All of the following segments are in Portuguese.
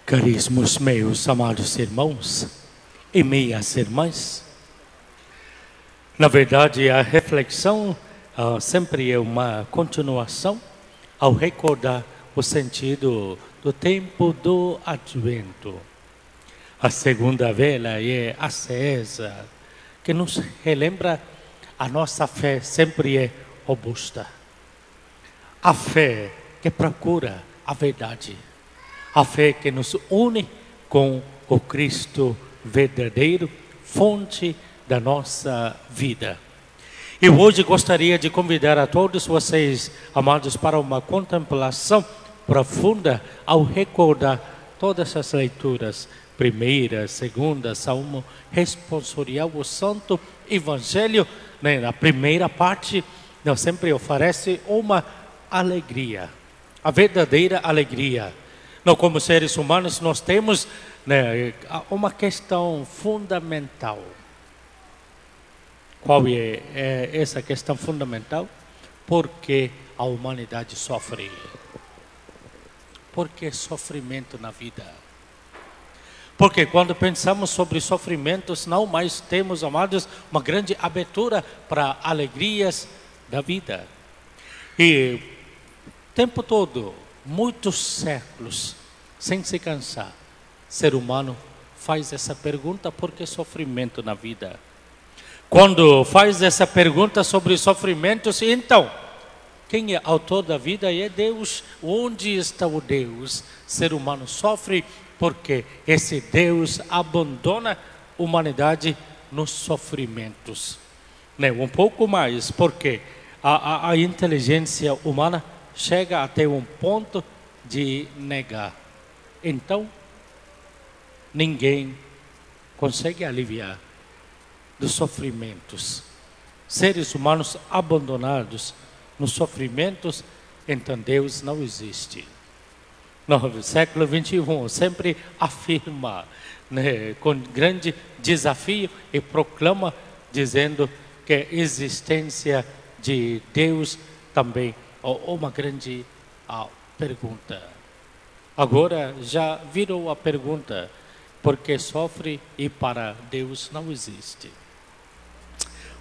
Caríssimos meus amados irmãos e meias irmãs, na verdade a reflexão sempre é uma continuação ao recordar o sentido do tempo do Advento. A segunda vela é acesa, que nos relembra a nossa fé sempre é robusta. A fé que procura a verdade. A fé que nos une com o Cristo verdadeiro, fonte da nossa vida. E hoje gostaria de convidar a todos vocês, amados, para uma contemplação profunda ao recordar todas as leituras. Primeira, segunda, Salmo responsorial, o Santo Evangelho, né? Na primeira parte, nós sempre oferece uma alegria, a verdadeira alegria. Nós, como seres humanos, nós temos, né, uma questão fundamental. Qual é essa questão fundamental? Por que a humanidade sofre? Por que sofrimento na vida? Porque quando pensamos sobre sofrimentos, não mais temos, amados, uma grande abertura para alegrias da vida. E o tempo todo, muitos séculos, sem se cansar, ser humano faz essa pergunta: por que sofrimento na vida? Quando faz essa pergunta sobre sofrimentos, então, quem é autor da vida é Deus. Onde está o Deus? Ser humano sofre porque esse Deus abandona a humanidade nos sofrimentos. Né? Um pouco mais, porque a inteligência humana chega até um ponto de negar. Então, ninguém consegue aliviar dos sofrimentos. Seres humanos abandonados nos sofrimentos, então Deus não existe. No século XXI sempre afirma, né, com grande desafio e proclama, dizendo que a existência de Deus também é uma grande pergunta. Agora já virou a pergunta: por que sofre e para Deus não existe?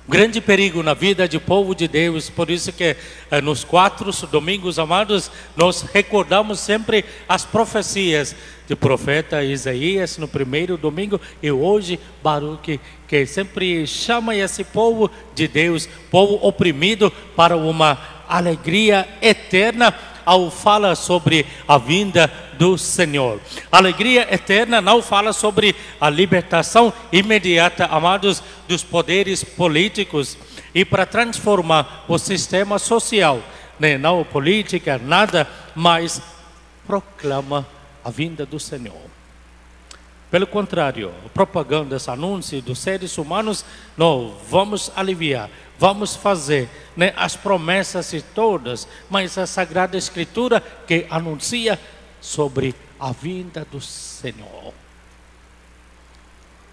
Grande perigo na vida do povo de Deus, por isso que nos 4 domingos, amados, nós recordamos sempre as profecias do profeta Isaías no primeiro domingo, e hoje Baruque, que sempre chama esse povo de Deus, povo oprimido, para uma alegria eterna, ao falar sobre a vinda do Senhor. Alegria eterna não fala sobre a libertação imediata, amados, dos poderes políticos e para transformar o sistema social, né? Não política, nada, mas proclama a vinda do Senhor. Pelo contrário, propagandas, anúncios dos seres humanos, nós vamos aliviar, vamos fazer, né, as promessas e todas, mas a Sagrada Escritura que anuncia sobre a vinda do Senhor.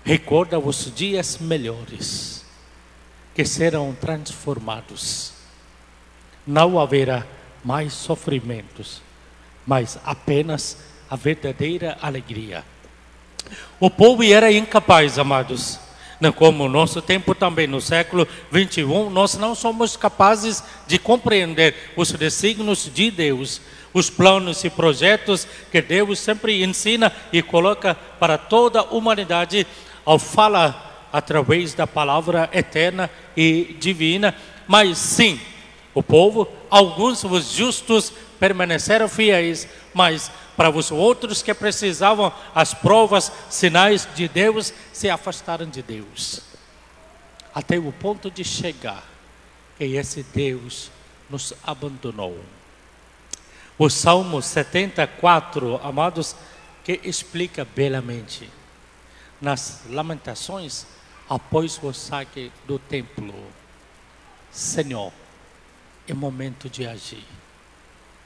Recorda os dias melhores que serão transformados. Não haverá mais sofrimentos, mas apenas a verdadeira alegria. O povo era incapaz, amados, como o nosso tempo também, no século XXI, nós não somos capazes de compreender os desígnios de Deus, os planos e projetos que Deus sempre ensina e coloca para toda a humanidade ao falar através da palavra eterna e divina. Mas sim, o povo, alguns os justos permaneceram fiéis, mas para os outros que precisavam as provas, sinais de Deus, se afastaram de Deus. Até o ponto de chegar que esse Deus nos abandonou. O Salmo 74, amados, que explica belamente. Nas lamentações, após o saque do templo: Senhor, é momento de agir.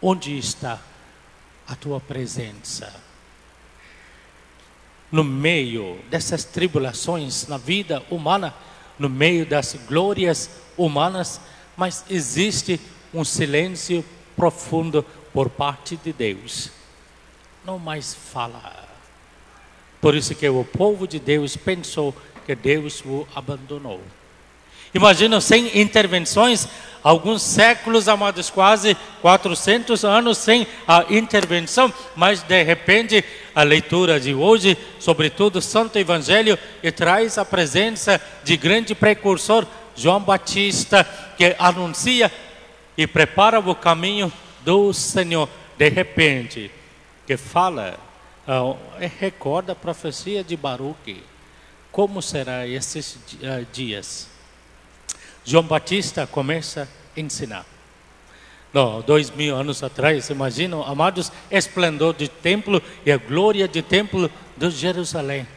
Onde está a tua presença? No meio dessas tribulações na vida humana, no meio das glórias humanas, mas existe um silêncio profundo por parte de Deus. Não mais fala, Por isso que o povo de Deus pensou que Deus o abandonou. Imagina, sem intervenções, alguns séculos, amados, quase 400 anos sem a intervenção, mas de repente a leitura de hoje, sobretudo o Santo Evangelho, e traz a presença de grande precursor, João Batista, que anuncia e prepara o caminho do Senhor. De repente, que fala, recorda a profecia de Baruque. Como será esses dias? João Batista começa a ensinar. 2000 anos atrás, imaginam, amados, esplendor de templo e a glória de templo de Jerusalém.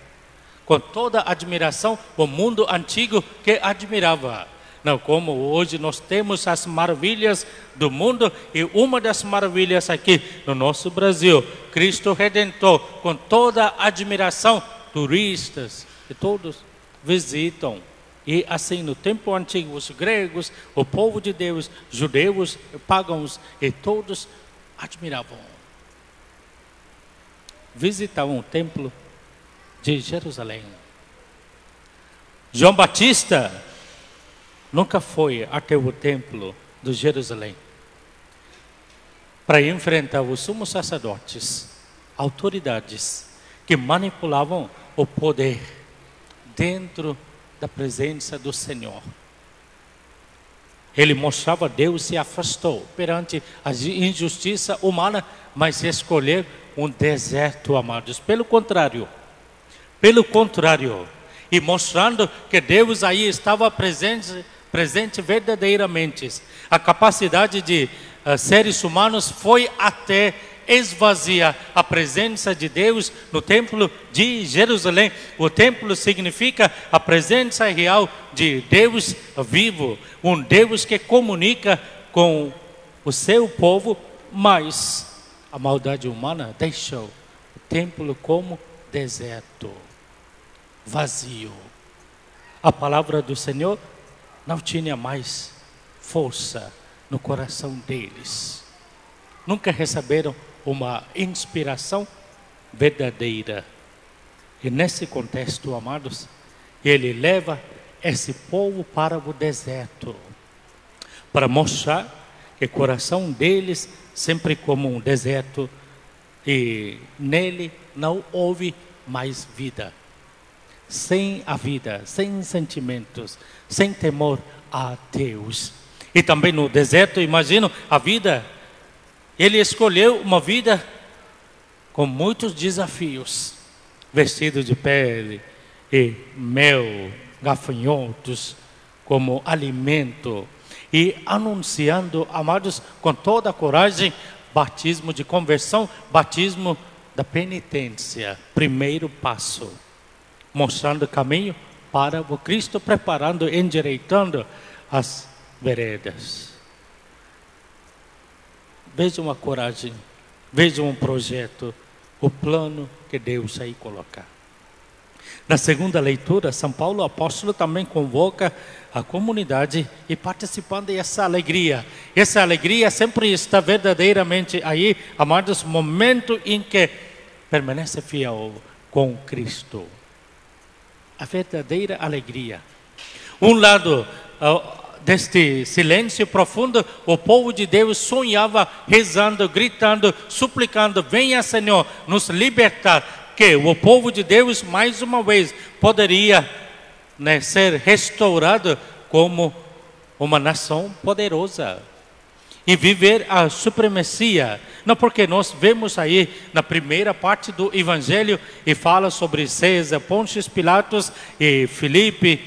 Com toda a admiração, o mundo antigo que admirava. Não como hoje nós temos as maravilhas do mundo, e uma das maravilhas aqui no nosso Brasil, Cristo Redentor, com toda a admiração, turistas e todos visitam. E assim, no tempo antigo, os gregos, o povo de Deus, judeus, pagãos, e todos admiravam. Visitavam o templo de Jerusalém. João Batista nunca foi até o templo de Jerusalém para enfrentar os sumos sacerdotes, autoridades que manipulavam o poder dentro da presença do Senhor. Ele mostrava Deus se afastou perante a injustiça humana, mas escolheu um deserto, amados. Pelo contrário, e mostrando que Deus aí estava presente verdadeiramente. A capacidade de seres humanos foi até esvaziar a presença de Deus no templo de Jerusalém. O templo significa a presença real de Deus vivo, um Deus que comunica com o seu povo, mas a maldade humana deixou o templo como deserto, vazio. A palavra do Senhor não tinha mais força no coração deles. Nunca receberam uma inspiração verdadeira. E nesse contexto, amados, ele leva esse povo para o deserto, para mostrar que o coração deles sempre como um deserto, e nele não houve mais vida. Sem a vida, sem sentimentos, sem temor a Deus. E também no deserto, imagino, a vida, ele escolheu uma vida com muitos desafios, vestido de pele e mel, gafanhotos como alimento, e anunciando, amados, com toda a coragem, batismo de conversão, batismo da penitência, primeiro passo, mostrando o caminho para o Cristo, preparando, endireitando as veredas. Vejam a coragem, vejam um projeto, o plano que Deus aí coloca. Na segunda leitura, São Paulo apóstolo também convoca a comunidade e participando dessa alegria. Essa alegria sempre está verdadeiramente aí, amados, momento em que permanece fiel com Cristo. A verdadeira alegria. Um lado deste silêncio profundo, o povo de Deus sonhava, rezando, gritando, suplicando: venha, Senhor, nos libertar. Que o povo de Deus, mais uma vez, poderia ser restaurado como uma nação poderosa e viver a supremacia. Não, porque nós vemos aí na primeira parte do Evangelho, e fala sobre César, Pôncio Pilatos e Filipe,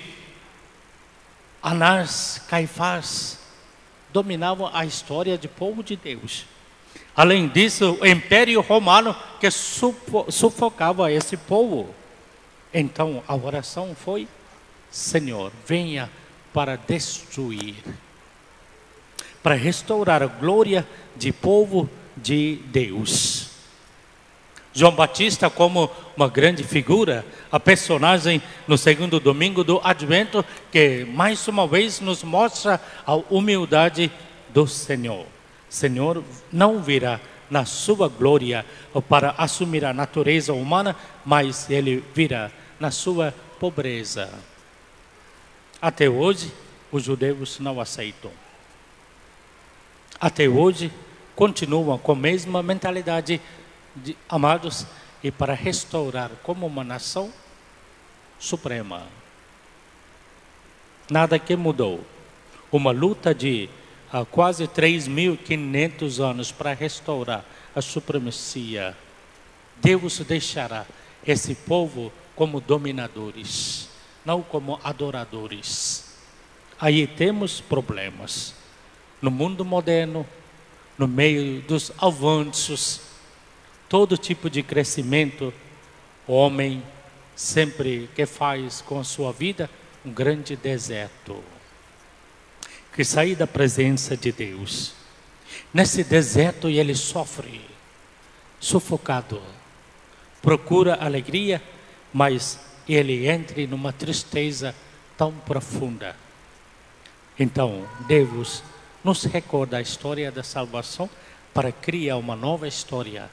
Anás, Caifás, dominavam a história do povo de Deus. Além disso, o Império Romano que sufocava esse povo. Então a oração foi: Senhor, venha para destruir, para restaurar a glória de povo de Deus. João Batista, como uma grande figura, a personagem no segundo domingo do Advento, que mais uma vez nos mostra a humildade do Senhor. Senhor não virá na sua glória para assumir a natureza humana, mas ele virá na sua pobreza. Até hoje, os judeus não aceitam. Até hoje, continuam com a mesma mentalidade, amados, e para restaurar como uma nação suprema. Nada que mudou. Uma luta de quase 3.500 anos para restaurar a supremacia. Deus deixará esse povo como dominadores, não como adoradores. Aí temos problemas. No mundo moderno, no meio dos avanços, todo tipo de crescimento, o homem sempre que faz com a sua vida um grande deserto. Que sair da presença de Deus. Nesse deserto ele sofre, sufocado, procura alegria, mas ele entra numa tristeza tão profunda. Então, Deus nos recorda a história da salvação para criar uma nova história.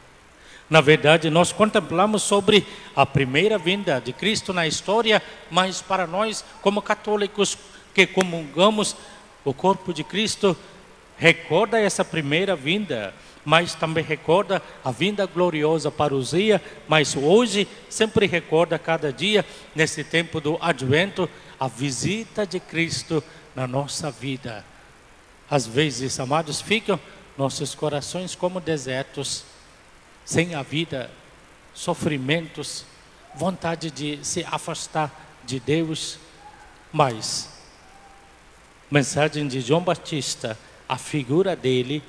Na verdade, nós contemplamos sobre a primeira vinda de Cristo na história, mas para nós, como católicos que comungamos o corpo de Cristo, recorda essa primeira vinda, mas também recorda a vinda gloriosa para os dias, mas hoje sempre recorda cada dia, nesse tempo do advento, a visita de Cristo na nossa vida. Às vezes, amados, ficam nossos corações como desertos, sem a vida, sofrimentos, vontade de se afastar de Deus. Mas, mensagem de João Batista, a figura dele,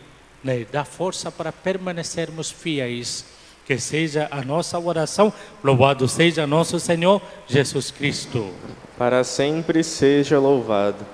né, dá força para permanecermos fiéis. Que seja a nossa oração, louvado seja nosso Senhor Jesus Cristo. Para sempre seja louvado.